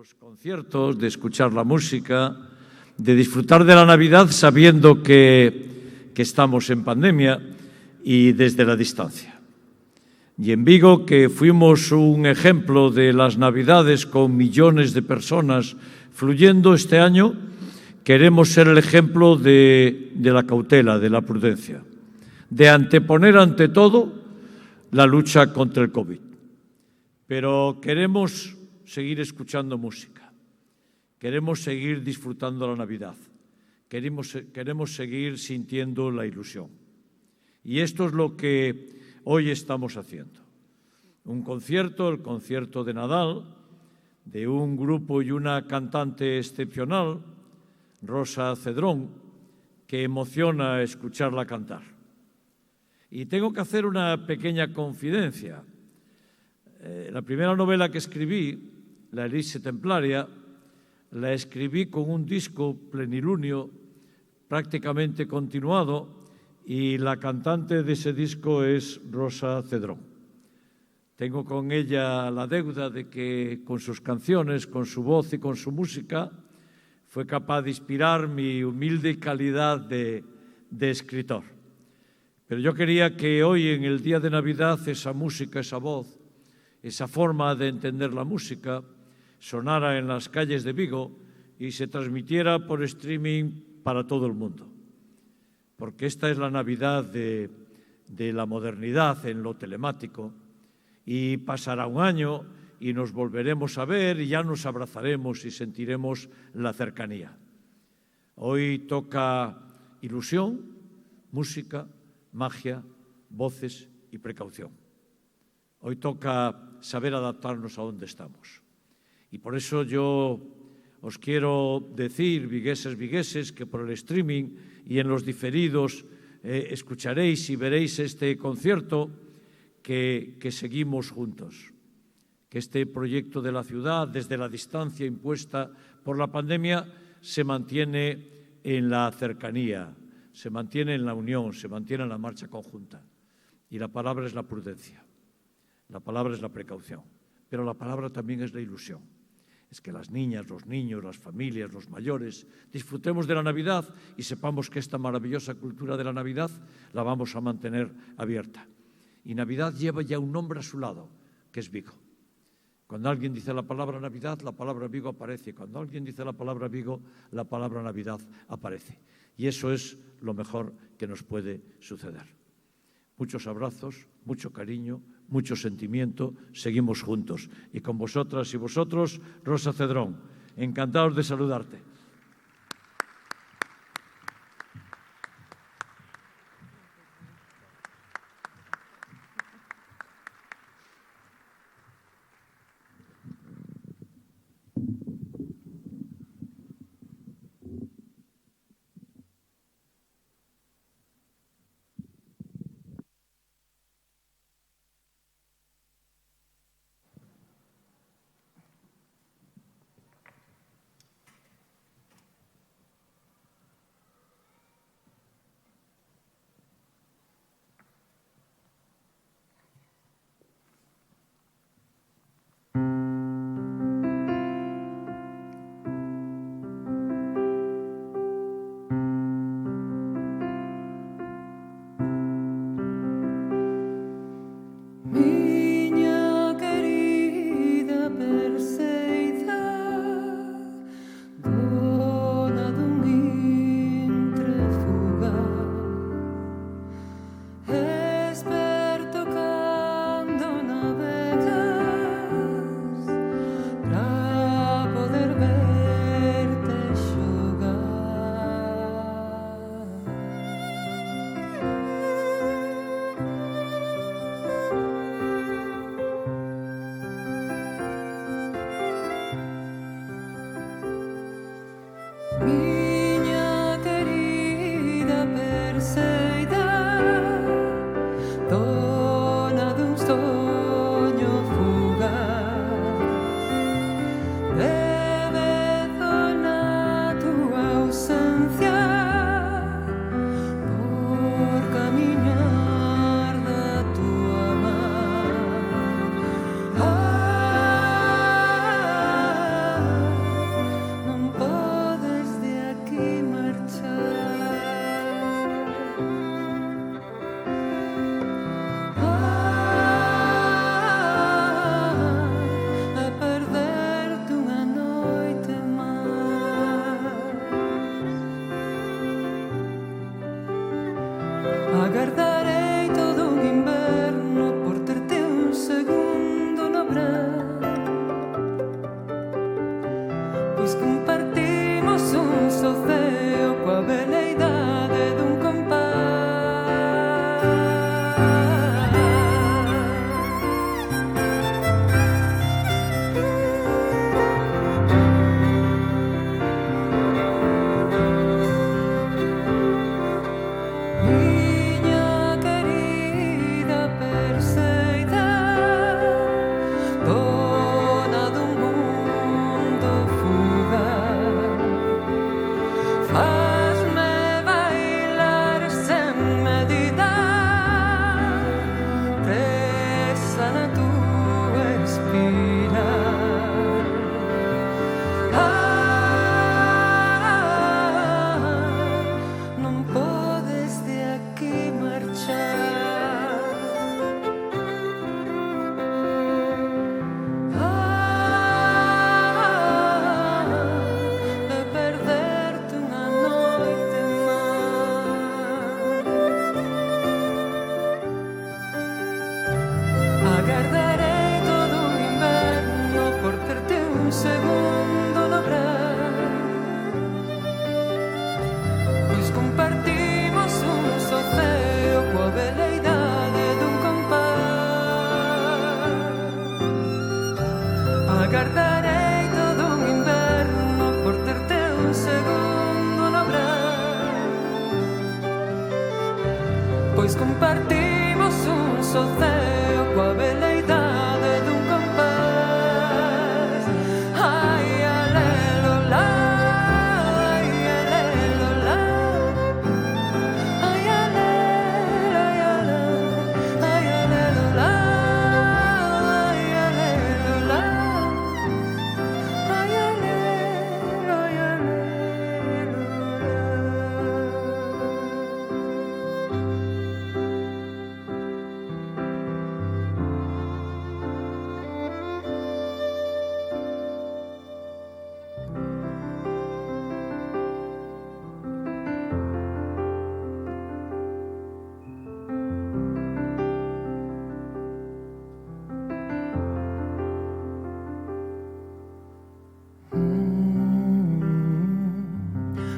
los conciertos, de escuchar la música, de disfrutar de la Navidad sabiendo que estamos en pandemia y desde la distancia. Y en Vigo, que fuimos un ejemplo de las Navidades con millones de personas fluyendo este año, queremos ser el ejemplo de la cautela, de la prudencia, de anteponer ante todo la lucha contra el COVID. Pero queremos seguir escuchando música, queremos seguir disfrutando la Navidad, queremos seguir sintiendo la ilusión. Y esto es lo que hoy estamos haciendo. Un concierto, el concierto de Nadal, de un grupo y una cantante excepcional, Rosa Cedrón, que emociona escucharla cantar. Y tengo que hacer una pequeña confidencia. La primera novela que escribí, La Elise Templaria, la escribí con un disco plenilunio prácticamente continuado y la cantante de ese disco es Rosa Cedrón. Tengo con ella la deuda de que con sus canciones, con su voz y con su música fue capaz de inspirar mi humilde calidad de escritor. Pero yo quería que hoy, en el día de Navidad, esa música, esa voz, esa forma de entender la música sonara en las calles de Vigo y se transmitiera por streaming para todo el mundo. Porque esta es la Navidad de la modernidad en lo telemático y pasará un año y nos volveremos a ver y ya nos abrazaremos y sentiremos la cercanía. Hoy toca ilusión, música, magia, voces y precaución. Hoy toca saber adaptarnos a donde estamos. Y por eso yo os quiero decir, vigueses, que por el streaming y en los diferidos escucharéis y veréis este concierto que seguimos juntos. Que este proyecto de la ciudad, desde la distancia impuesta por la pandemia, se mantiene en la cercanía, se mantiene en la unión, se mantiene en la marcha conjunta. Y la palabra es la prudencia. La palabra es la precaución, pero la palabra también es la ilusión. Es que las niñas, los niños, las familias, los mayores, disfrutemos de la Navidad y sepamos que esta maravillosa cultura de la Navidad la vamos a mantener abierta. Y Navidad lleva ya un nombre a su lado, que es Vigo. Cuando alguien dice la palabra Navidad, la palabra Vigo aparece. Cuando alguien dice la palabra Vigo, la palabra Navidad aparece. Y eso es lo mejor que nos puede suceder. Muchos abrazos, mucho cariño, mucho sentimiento, seguimos juntos. Y con vosotras y vosotros, Rosa Cedrón, encantados de saludarte. soceo coa veleidade dun compás. Miña querida Perseida, dona dun mundo fugaz, fazme bailar sen medida, presa na túa espiral. Non podes de aquí marchar. De perderte unha noite máis. Agardarei todo o inverno por terte un segundo no brazo, pois compartimos un soceo coa veleidade dun compás. Agardarei todo un inverno por terte un segundo no brazo, pois compartimos un soceo coa veleidade dun compás. Ai, alelo, la, ai, alelo, la, ai, alelo, ai, alelo, ai, alelo, la, ai, alelo, la, ai, alelo, ai, alelo,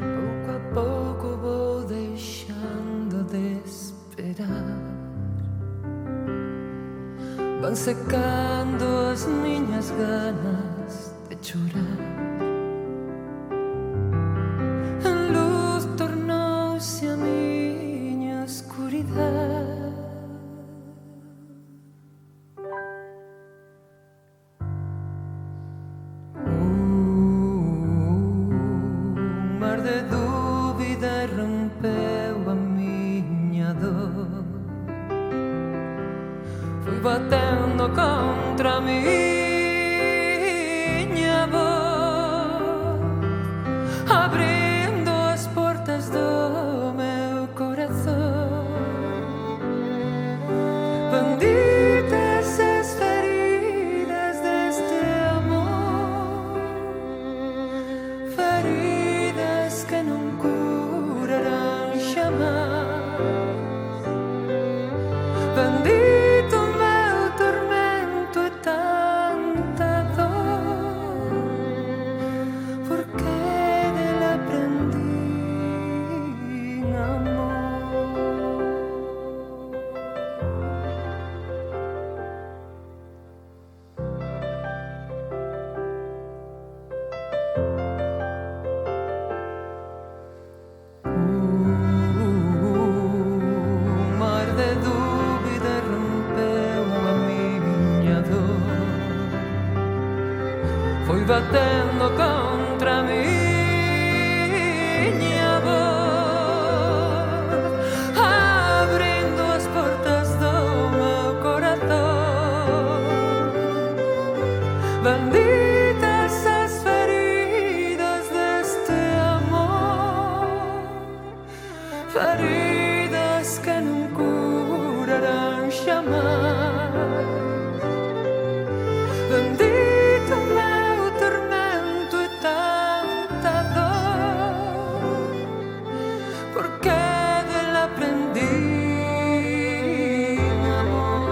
pouco a pouco vou deixando de esperar. Van secando as miñas ganas de chorar. En luz tornouse a miña escuridade. Un mar de dúbida rompeu a miña dor. Fui batendo contra a miña voz, abrindo as portas do meu corazón. Benditas as feridas deste amor, feridas que non curarán xamás. Bendito o meu tormento e tanta dor, porque dela aprendi amor. Un mar de dúbida rompeu a miña dor. Foi batendo contra a miña voz, abrindo as portas do meu corazón. Benditas as feridas deste amor, feridas que non curarán xamás. Bendito o meu tormento e tanta dor, porque dela aprendi amor.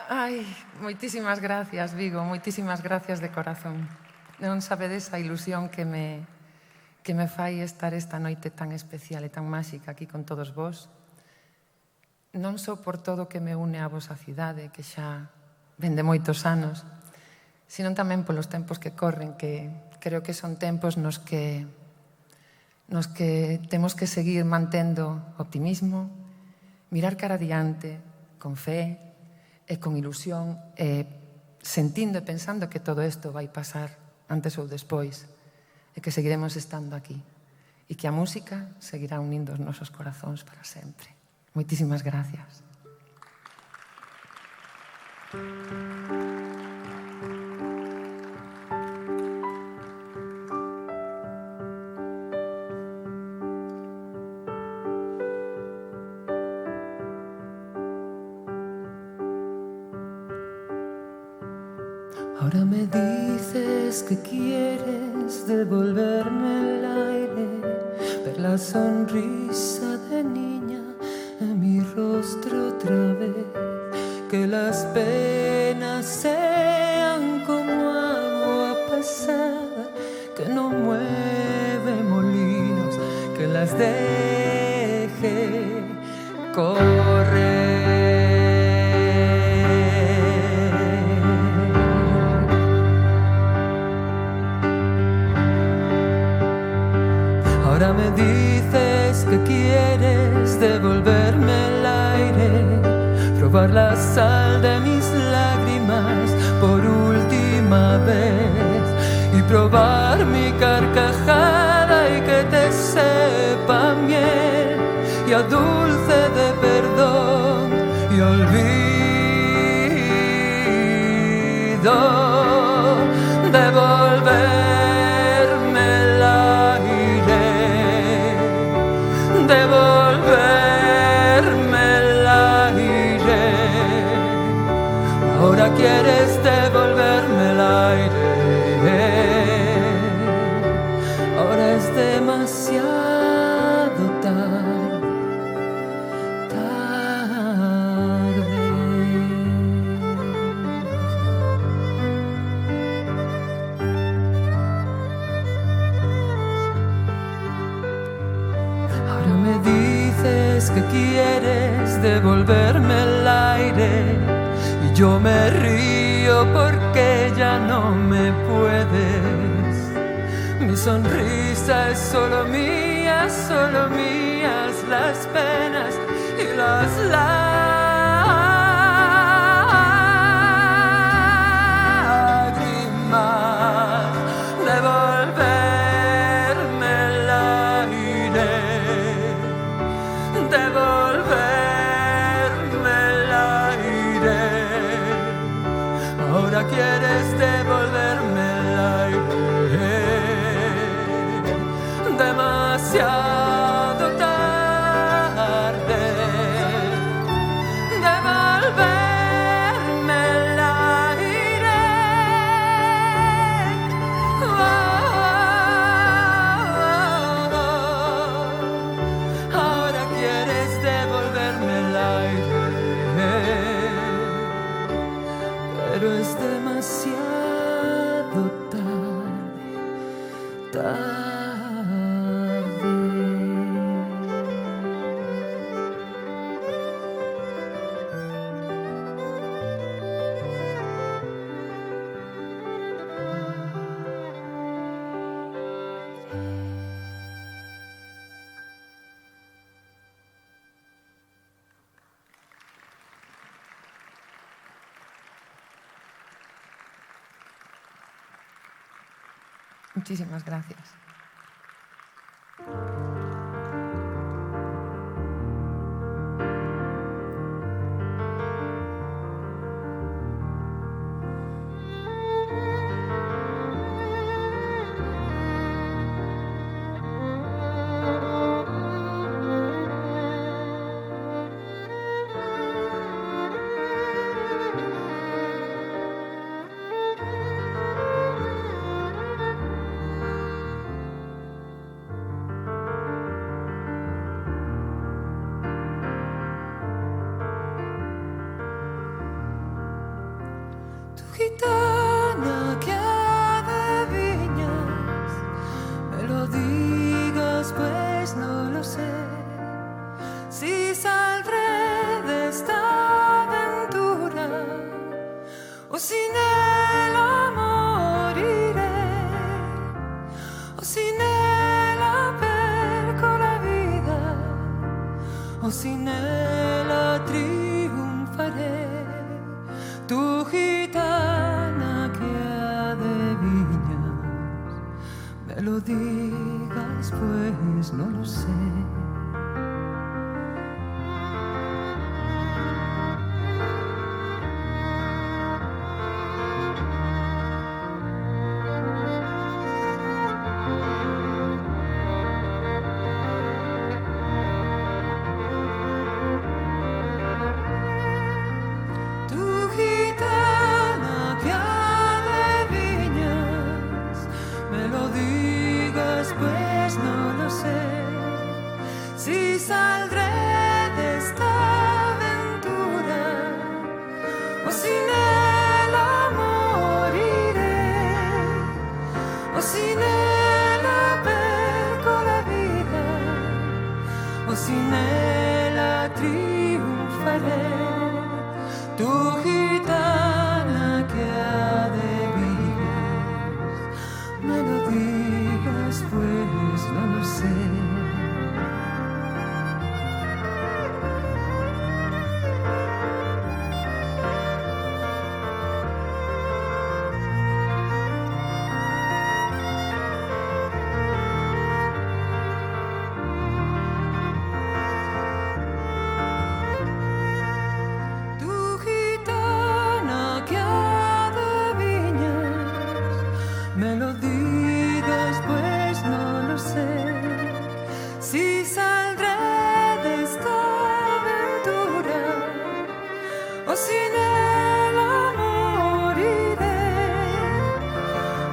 Ai, moitísimas gracias, Vigo, moitísimas gracias de corazón. Non sabedes a ilusión que me fai estar esta noite tan especial e tan máxica aquí con todos vós. Non só por todo o que me une a vosa cidade, que xa ven de moitos anos, sino tamén polos tempos que corren, que creo que son tempos nos que temos que seguir mantendo optimismo, mirar cara adiante, con fe e con ilusión, sentindo e pensando que todo isto vai pasar antes ou despois, e que seguiremos estando aquí, e que a música seguirá unindo os nosos corazóns para sempre. Moitísimas gracias. Ahora me dices que quieres devolverme el aire, ver la sonrisa de niña en mi rostro otra vez, que las penas sean como agua pasada, que no mueve molinos, que las deje correr. Ahora me dices que quieres devolverme el aire, probar la sal de mis lágrimas por última vez y probar mi carcajada y que te sepa miel y a dulce de perdón y olvido. Devolverme el aire, devolverme el aire. Ahora quieres devolverme el aire. Ahora es demasiado tarde, tarde. Ahora me dices que quieres devolverme el aire y yo me río porque ya no me puedes. Mi sonrisa es solo mías las penas y las lágrimas. Devolverme el aire, devolverme el aire. Ahora quieres devolverme el aire. Demasiado tarde. Devolverme el aire. Ahora quieres devolverme el aire, pero es demasiado tarde, tarde. Muchísimas gracias.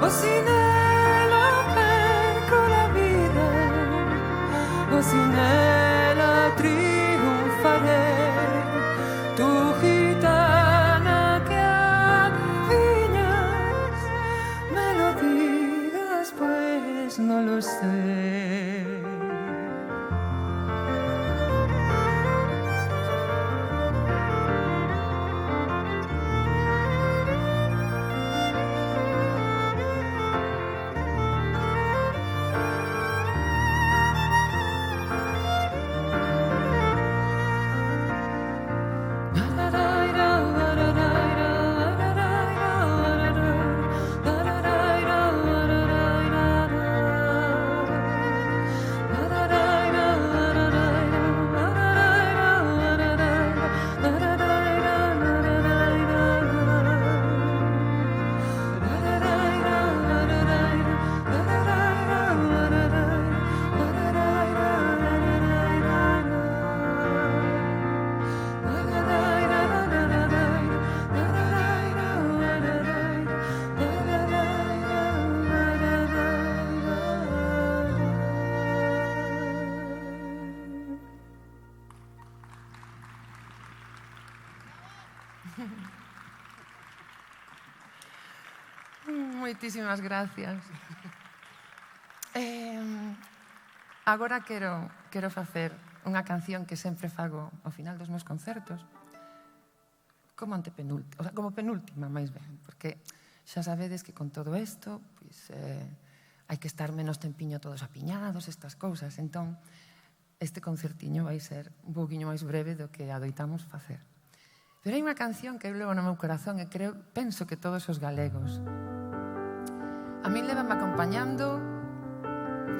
o sin ela perco la vida, o sin ela triunfaré. Tu gitana que adivinas, me lo digas pues no lo sé. Moitísimas gracias. Agora quero facer unha canción que sempre fago ao final dos meus concertos, como antepenúltima, o sea, como penúltima, máis ben, porque xa sabedes que con todo isto, pois, hai que estar menos tempiño todos apiñados, estas cousas. Entón, este concertiño vai ser un pouquiño máis breve do que adoitamos facer. Pero hai unha canción que eu levo no meu corazón e penso que todos os galegos a min levame acompañando,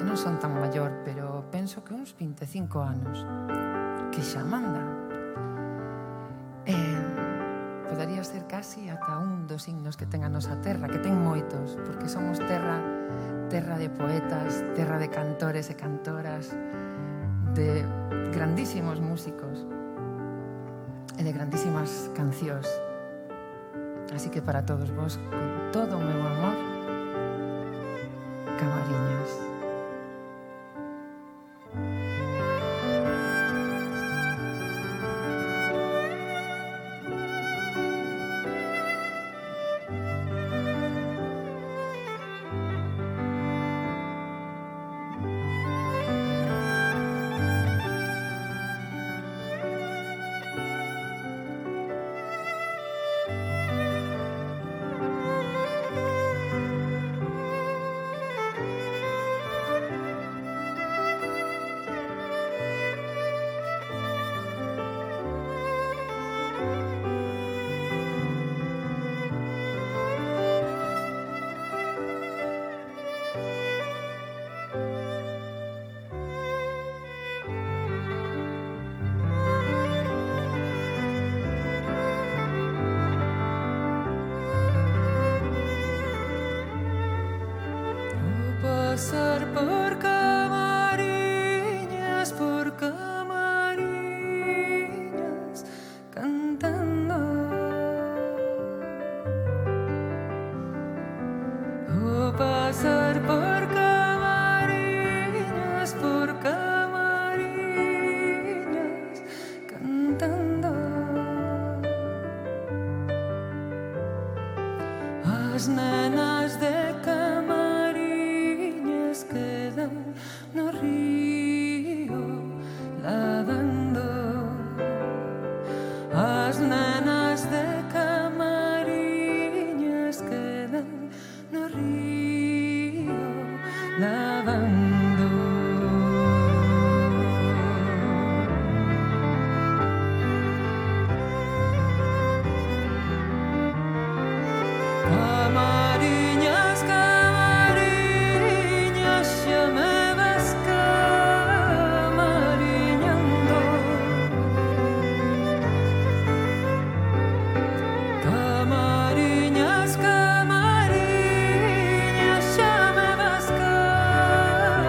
e non son tan maior, pero penso que uns 25 anos, que xa manda. Podería ser casi ata un dos signos que ten a nosa terra, que ten moitos, porque somos terra de poetas, terra de cantores e cantoras, de grandísimos músicos e de grandísimas cancións. Así que para todos vos, con todo o meu amor, Camariñas. Pasar por Camariñas, cantando. Oh, pasar por Camariñas, cantando. As nenas de Camariñas quedan no río lavando. As nenas de Camariñas quedan no río lavando. Camariñas, Camariñas, xa me vas camariñando. Camariñas, Camariñas, xa me vas camariñando.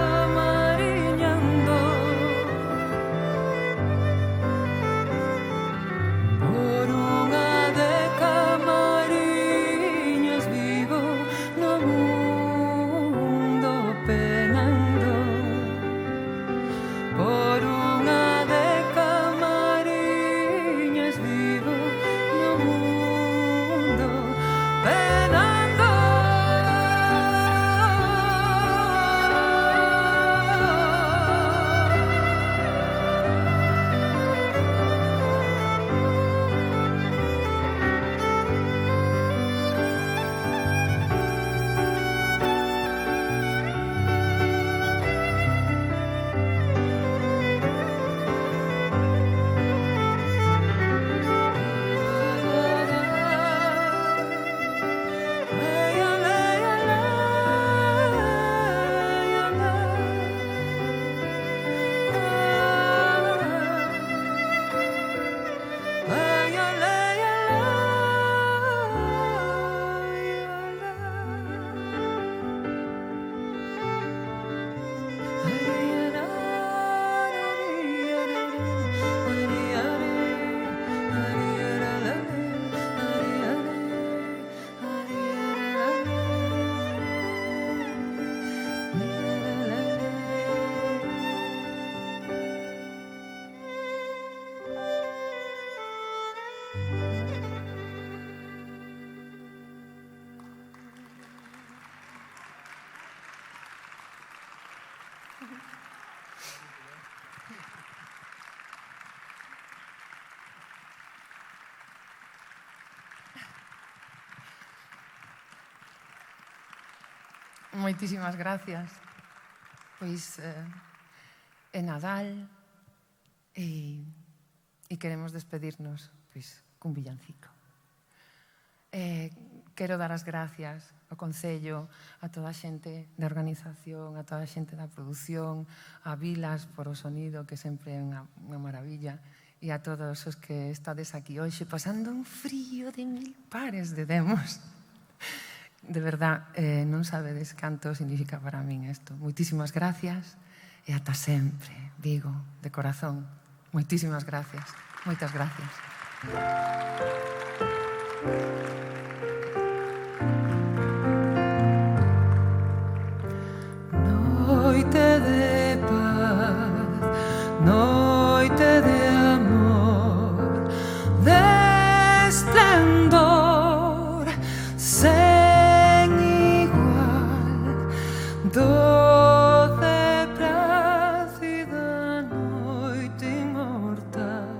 Moitísimas gracias. Pois é Nadal e queremos despedirnos pois, cun villancico. Quero dar as gracias ao Concello, a toda a xente da organización, a toda a xente da produción, a Vilas por o sonido, que sempre é unha maravilla, e a todos os que estades aquí hoxe pasando un frío de 1000 pares de demos. De verdad, non sabedes canto significa para min isto. Moitísimas gracias e ata sempre, Vigo, de corazón. Moitísimas gracias. Moitas gracias. Noite de paz, noite de amor, de esplendor sen igual, doce plácida noite inmortal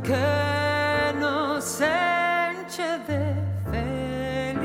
que nos enche de felicidade.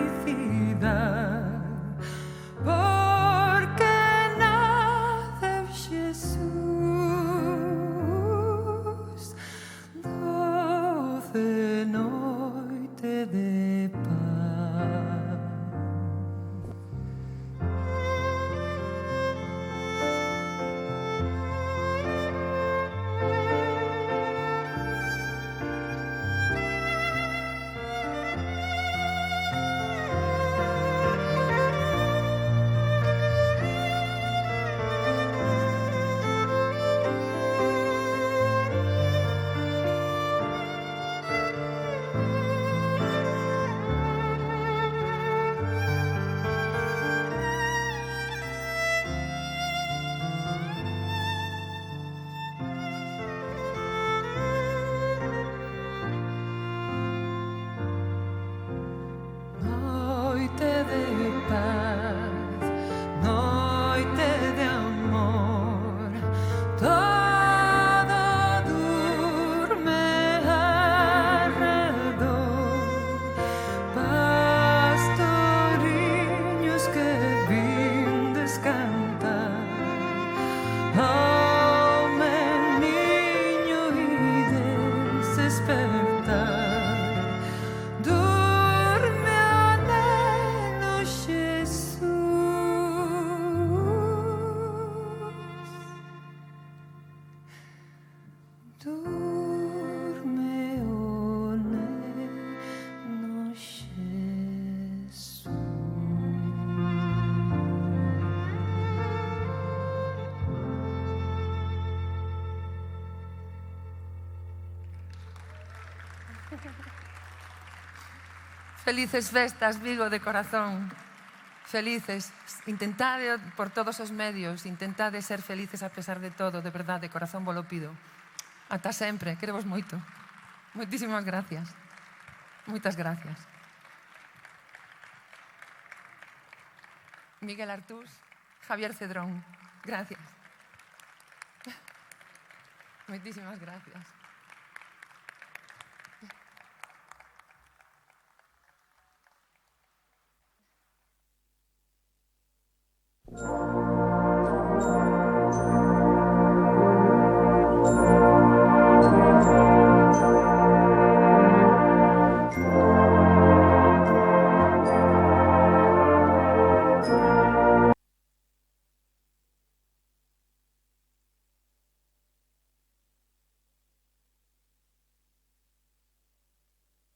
Felices festas, Vigo, de corazón. Felices. Intentade por todos os medios, intentade ser felices a pesar de todo, de verdade, de corazón vos lo pido. Ata sempre, querevos moito. Moitísimas gracias. Moitas gracias. Miguel Artús, Javier Cedrón, gracias. Moitísimas gracias.